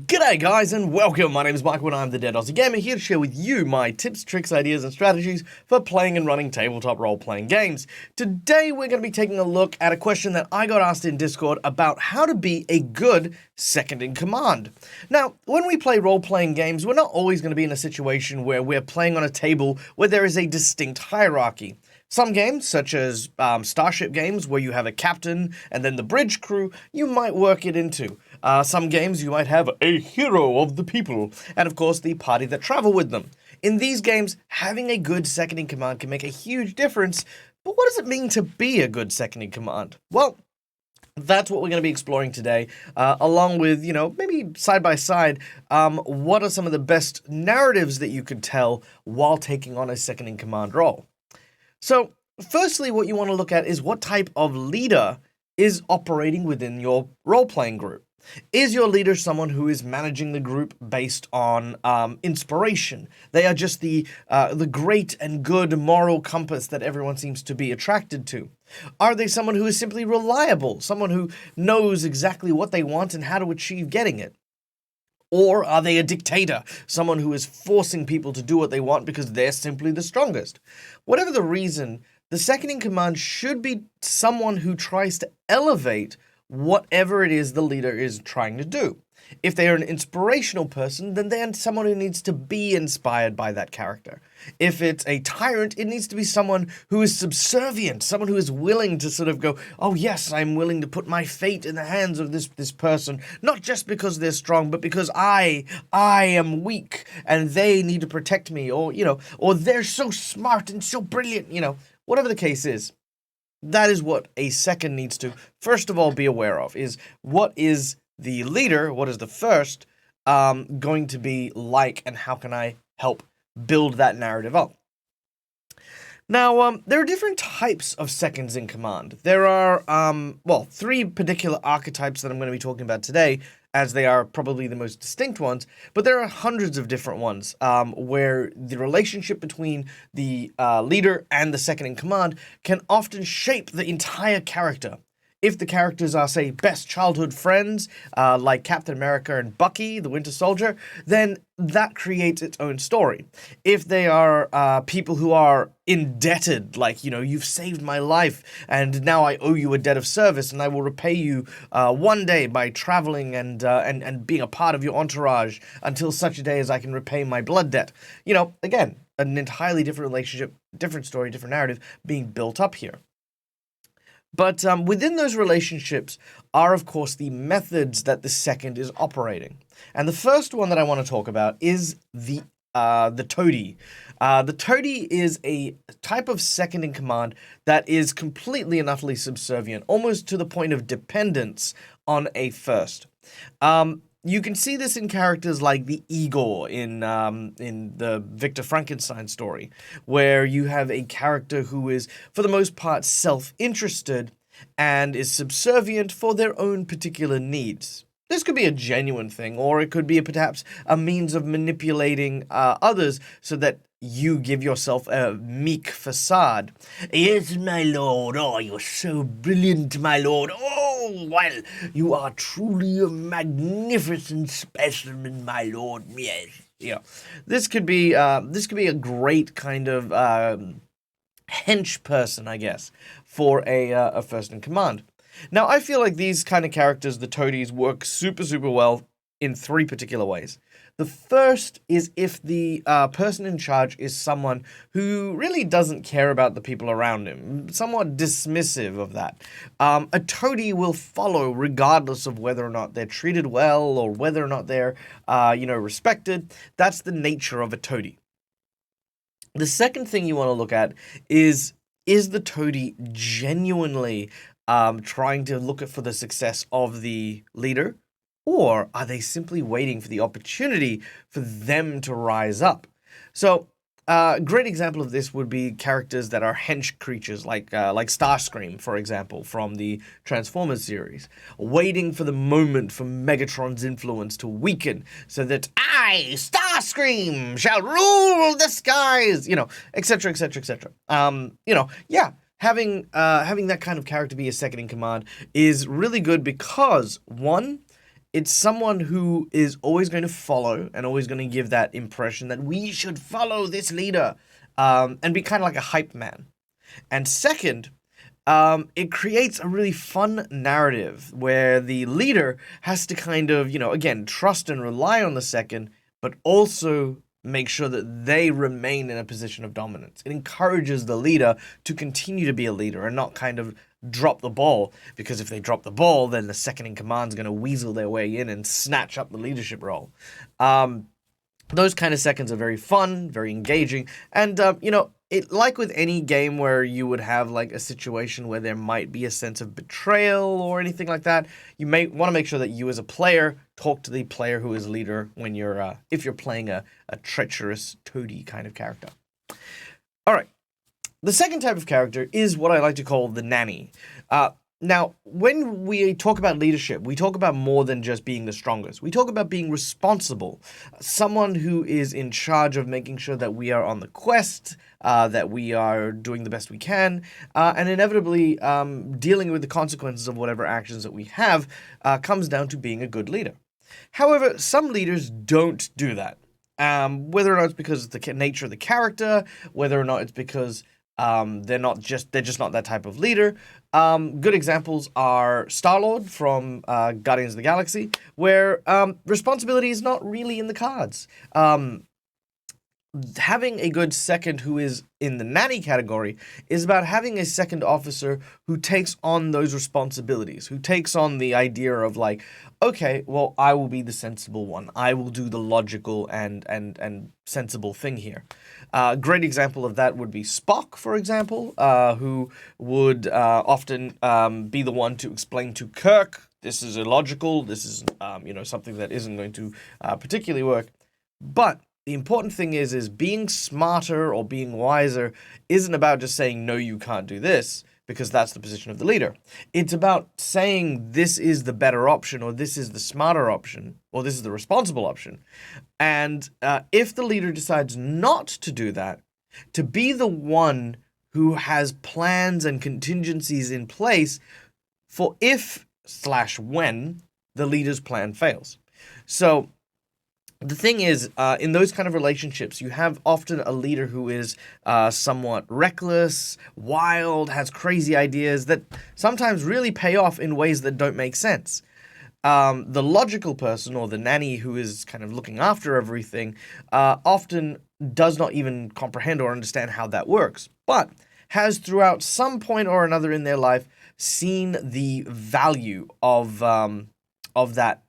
G'day guys and welcome, my name is Michael and I'm the DeadAussieGamer, here to share with you my tips, tricks, ideas and strategies for playing and running tabletop role-playing games. Today we're going to be taking a look at a question that I got asked in Discord about how to be a good second-in-command. Now, when we play role-playing games, we're not always going to be in a situation where we're playing on a table where there is a distinct hierarchy. Some games, such as starship games, where you have a captain and then the bridge crew, you might work it into. Some games, you might have a hero of the people, and of course, the party that travel with them. In these games, having a good second-in-command can make a huge difference, but what does it mean to be a good second-in-command? Well, that's what we're going to be exploring today, along with, maybe side by side, what are some of the best narratives that you could tell while taking on a second-in-command role? So, firstly, what you want to look at is what type of leader is operating within your role-playing group. Is your leader someone who is managing the group based on inspiration? They are just the great and good moral compass that everyone seems to be attracted to. Are they someone who is simply reliable, someone who knows exactly what they want and how to achieve getting it? Or are they a dictator, someone who is forcing people to do what they want because they're simply the strongest? Whatever the reason, the second-in-command should be someone who tries to elevate whatever it is the leader is trying to do. If they are an inspirational person, then they are someone who needs to be inspired by that character. If it's a tyrant, it needs to be someone who is subservient, someone who is willing to sort of go, oh yes, I'm willing to put my fate in the hands of this person, not just because they're strong, but because I am weak and they need to protect me, or they're so smart and so brilliant, whatever the case is. That is what a second needs to, first of all, be aware of, is what is the leader, what is the first, going to be like, and how can I help build that narrative up? Now, there are different types of seconds in command. There are, three particular archetypes that I'm going to be talking about today, as they are probably the most distinct ones, but there are hundreds of different ones where the relationship between the leader and the second in command can often shape the entire character. If the characters are, say, best childhood friends, like Captain America and Bucky, the Winter Soldier, then that creates its own story. If they are people who are indebted, like, you've saved my life, and now I owe you a debt of service, and I will repay you one day by traveling and being a part of your entourage until such a day as I can repay my blood debt. Again, an entirely different relationship, different story, different narrative being built up here. But within those relationships are, of course, the methods that the second is operating. And the first one that I want to talk about is the toady. The toady is a type of second in command that is completely and utterly subservient, almost to the point of dependence on a first. You can see this in characters like the Igor in the Victor Frankenstein story, where you have a character who is, for the most part, self-interested and is subservient for their own particular needs. This could be a genuine thing, or it could be perhaps a means of manipulating others so that you give yourself a meek facade. Yes, my lord. Oh, you're so brilliant, my lord. Oh, well, you are truly a magnificent specimen, my lord. Yes. This could be a great kind of hench person, I guess, for a first in command. Now, I feel like these kind of characters, the toadies, work super, super well in three particular ways. The first is if the person in charge is someone who really doesn't care about the people around him, somewhat dismissive of that. A toady will follow regardless of whether or not they're treated well or whether or not they're, respected. That's the nature of a toady. The second thing you want to look at is the toady genuinely trying to look for the success of the leader? Or are they simply waiting for the opportunity for them to rise up? So, a great example of this would be characters that are hench creatures, like Starscream, for example, from the Transformers series, waiting for the moment for Megatron's influence to weaken, so that I, Starscream, shall rule the skies, etc., etc., etc. Having that kind of character be a second in command is really good because, one, it's someone who is always going to follow and always going to give that impression that we should follow this leader, and be kind of like a hype man. And second, it creates a really fun narrative where the leader has to kind of, again, trust and rely on the second, but also make sure that they remain in a position of dominance. It encourages the leader to continue to be a leader and not kind of drop the ball, because if they drop the ball, then the second in command is going to weasel their way in and snatch up the leadership role. Those kind of seconds are very fun, very engaging, and, like with any game where you would have like a situation where there might be a sense of betrayal or anything like that, you may want to make sure that you as a player talk to the player who is leader when you're, if you're playing a treacherous toady kind of character. All right. The second type of character is what I like to call the nanny. Now, when we talk about leadership, we talk about more than just being the strongest. We talk about being responsible, someone who is in charge of making sure that we are on the quest, that we are doing the best we can, and inevitably dealing with the consequences of whatever actions that we have comes down to being a good leader. However, some leaders don't do that. Whether or not it's because of the nature of the character, whether or not it's because they're just not that type of leader. Good examples are Star-Lord from Guardians of the Galaxy, where responsibility is not really in the cards. Having a good second who is in the nanny category is about having a second officer who takes on those responsibilities, who takes on the idea of like, okay, well, I will be the sensible one. I will do the logical and sensible thing here. A great example of that would be Spock, for example, who would often be the one to explain to Kirk, this is illogical, this is something that isn't going to particularly work. But the important thing is being smarter or being wiser isn't about just saying, no, you can't do this, because that's the position of the leader. It's about saying this is the better option, or this is the smarter option, or this is the responsible option. And if the leader decides not to do that, to be the one who has plans and contingencies in place for if/when the leader's plan fails. So the thing is, in those kind of relationships, you have often a leader who is somewhat reckless, wild, has crazy ideas that sometimes really pay off in ways that don't make sense. The logical person, or the nanny who is kind of looking after everything, often does not even comprehend or understand how that works, but has throughout some point or another in their life seen the value of that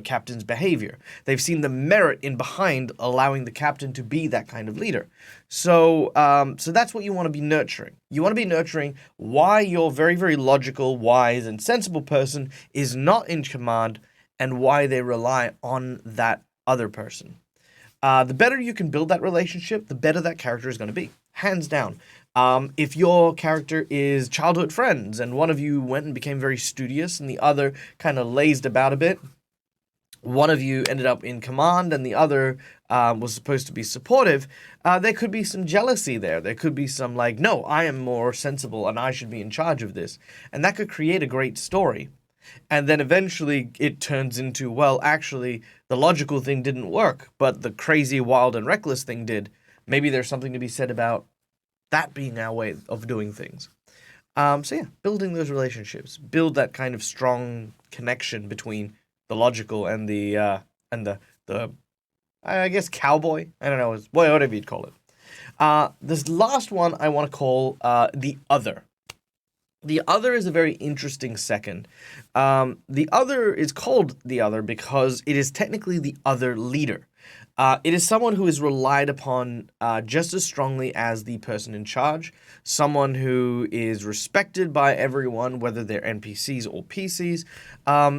captain's behavior. They've seen the merit in behind allowing the captain to be that kind of leader. So that's what you want to be nurturing. You want to be nurturing why your very, very logical, wise, and sensible person is not in command, and why they rely on that other person. The better you can build that relationship, the better that character is going to be, hands down. If your character is childhood friends, and one of you went and became very studious, and the other kind of lazed about a bit, one of you ended up in command and the other was supposed to be supportive, there could be some jealousy there. There could be some like, no, I am more sensible and I should be in charge of this. And that could create a great story. And then eventually it turns into, well, actually, the logical thing didn't work, but the crazy, wild, and reckless thing did. Maybe there's something to be said about that being our way of doing things. So yeah, building those relationships. Build that kind of strong connection between the logical and the I guess cowboy. I don't know, whatever you'd call it. This last one I want to call the other. The other is a very interesting second. The other is called the other because it is technically the other leader. It is someone who is relied upon just as strongly as the person in charge, someone who is respected by everyone, whether they're NPCs or PCs.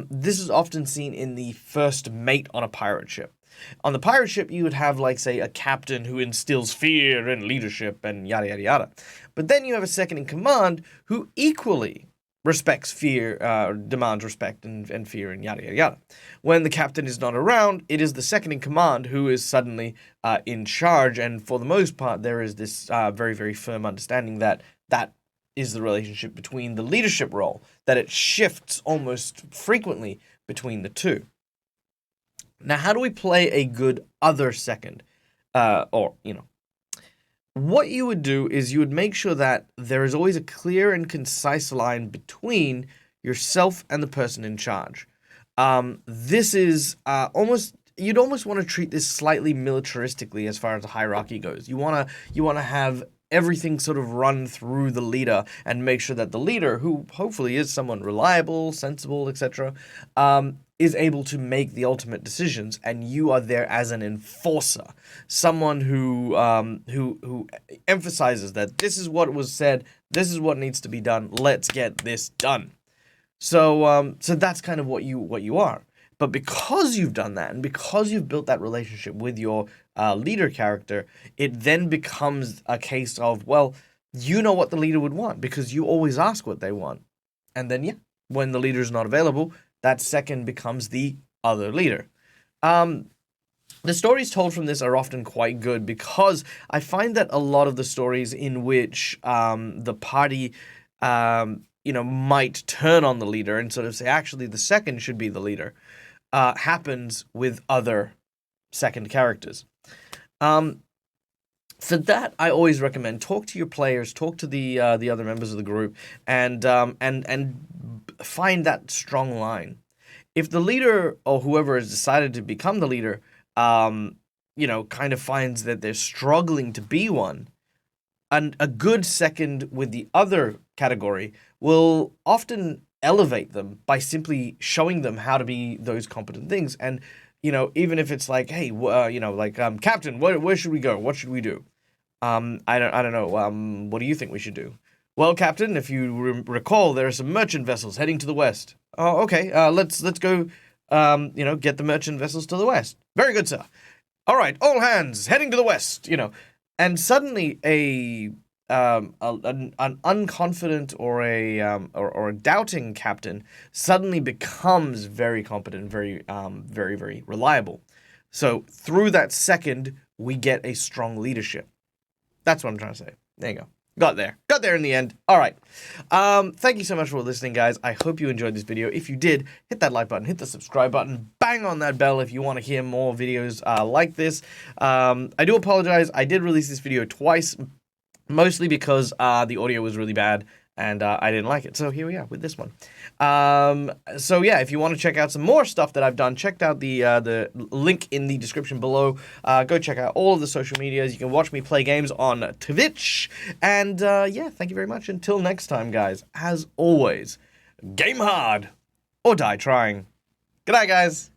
This is often seen in the first mate on a pirate ship. On the pirate ship, you would have, like, say, a captain who instills fear and leadership and yada, yada, yada. But then you have a second in command who equally respects fear, demands respect and fear and yada, yada, yada. When the captain is not around, it is the second in command who is suddenly in charge. And for the most part, there is this very, very firm understanding that that is the relationship between the leadership role, that it shifts almost frequently between the two. Now, how do we play a good other second? What you would do is you would make sure that there is always a clear and concise line between yourself and the person in charge. This is you'd almost want to treat this slightly militaristically as far as the hierarchy goes. You want to have everything sort of run through the leader and make sure that the leader, who hopefully is someone reliable, sensible, etc., is able to make the ultimate decisions, and you are there as an enforcer, someone who emphasizes that this is what was said, this is what needs to be done, let's get this done. So that's kind of what you are. But because you've done that, and because you've built that relationship with your leader character, it then becomes a case of, well, you know what the leader would want because you always ask what they want. And then, yeah, when the leader is not available, that second becomes the other leader. The stories told from this are often quite good because I find that a lot of the stories in which the party might turn on the leader and sort of say, actually, the second should be the leader, happens with other second characters. For that, I always recommend talk to your players, talk to the other members of the group, and find that strong line. If the leader or whoever has decided to become the leader, kind of finds that they're struggling to be one, and a good second with the other category will often elevate them by simply showing them how to be those competent things. And, even if it's like, hey, Captain, where should we go? What should we do? I don't know. What do you think we should do? Well, Captain, if you recall, there are some merchant vessels heading to the west. Oh, okay. Let's go, get the merchant vessels to the west. Very good, sir. All right, all hands heading to the west. And suddenly an unconfident or a doubting captain suddenly becomes very competent, very very reliable. So through that second, we get a strong leadership. That's what I'm trying to say. There you go. Got there in the end. All right. Thank you so much for listening, guys. I hope you enjoyed this video. If you did, hit that like button, hit the subscribe button, bang on that bell if you want to hear more videos like this. I do apologize. I did release this video twice, mostly because the audio was really bad and I didn't like it. So here we are with this one. So yeah, if you want to check out some more stuff that I've done, check out the link in the description below. Go check out all of the social medias. You can watch me play games on Twitch. And yeah, thank you very much. Until next time, guys, as always, game hard or die trying. Good night, guys.